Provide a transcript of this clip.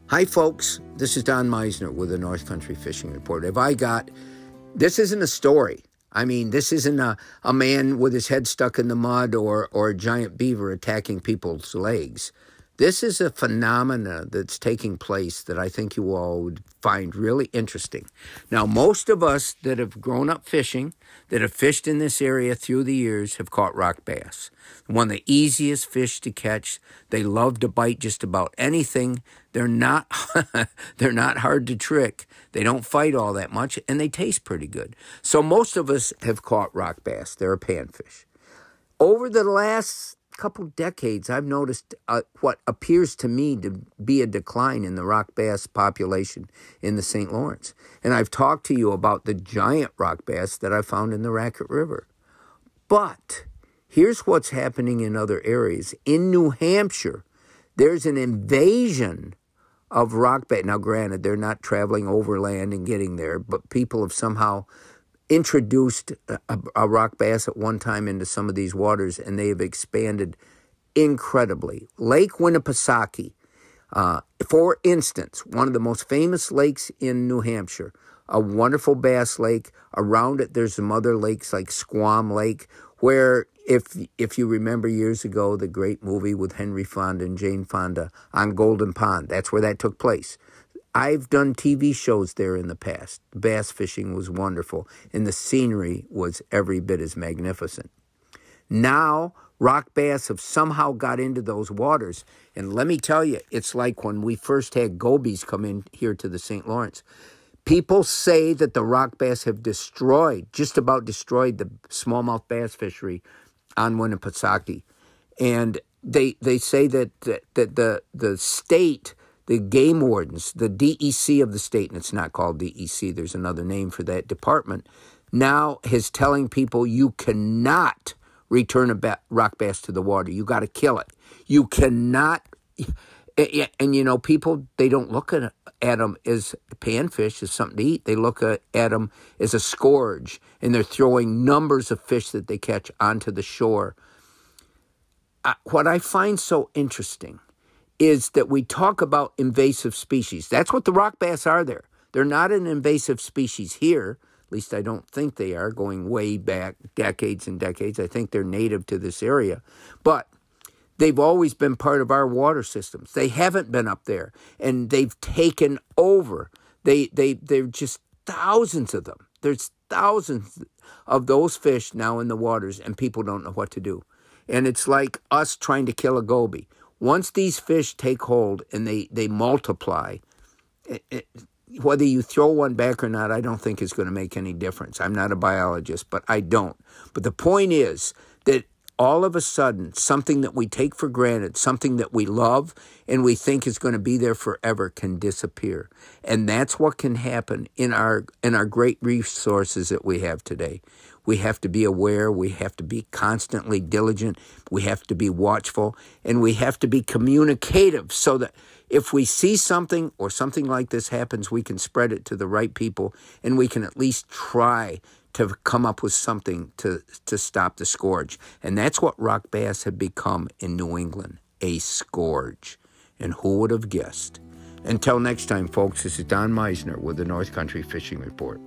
Hi, folks. This is Don Meisner with the North Country Fishing Report. This isn't a story. I mean, this isn't a man with his head stuck in the mud or a giant beaver attacking people's legs. This is a phenomena that's taking place that I think you all would find really interesting. Now, most of us that have grown up fishing, that have fished in this area through the years, have caught rock bass. One of the easiest fish to catch. They love to bite just about anything. They're not they're not hard to trick. They don't fight all that much, and they taste pretty good. So most of us have caught rock bass. They're a panfish. Over the last couple decades, I've noticed what appears to me to be a decline in the rock bass population in the St. Lawrence. And I've talked to you about the giant rock bass that I found in the Racket River. But here's what's happening in other areas. In New Hampshire, there's an invasion of rock bass. Now, granted, they're not traveling overland and getting there, but people have somehow introduced a rock bass at one time into some of these waters, and they have expanded incredibly. Lake Winnipesaukee, for instance, one of the most famous lakes in New Hampshire, a wonderful bass lake. Around it, there's some other lakes like Squam Lake, where if you remember years ago, the great movie with Henry Fonda and Jane Fonda on Golden Pond, that's where that took place. I've done TV shows there in the past. Bass fishing was wonderful, and the scenery was every bit as magnificent. Now, rock bass have somehow got into those waters, and let me tell you, it's like when we first had gobies come in here to the St. Lawrence. People say that the rock bass have just about destroyed the smallmouth bass fishery on Winnipesaukee. And they say that the state, the game wardens, the DEC of the state, and it's not called DEC, there's another name for that department, now is telling people you cannot return a rock bass to the water. You got to kill it. You cannot. And, you know, people, they don't look at them as panfish, as something to eat. They look at them as a scourge, and they're throwing numbers of fish that they catch onto the shore. What I find so interesting is that we talk about invasive species. That's what the rock bass are there. They're not an invasive species here. At least I don't think they are, going way back decades and decades. I think they're native to this area. But they've always been part of our water systems. They haven't been up there, and they've taken over. They're just thousands of them. There's thousands of those fish now in the waters, and people don't know what to do. And it's like us trying to kill a goby. Once these fish take hold and they multiply, whether you throw one back or not, I don't think is going to make any difference. I'm not a biologist, but I don't. But the point is that all of a sudden, something that we take for granted, something that we love and we think is going to be there forever, can disappear. And that's what can happen in our great resources that we have today. We have to be aware. We have to be constantly diligent. We have to be watchful. And we have to be communicative so that if we see something or something like this happens, we can spread it to the right people, and we can at least try to come up with something to stop the scourge. And that's what rock bass have become in New England, a scourge. And who would have guessed? Until next time, folks, this is Don Meisner with the North Country Fishing Report.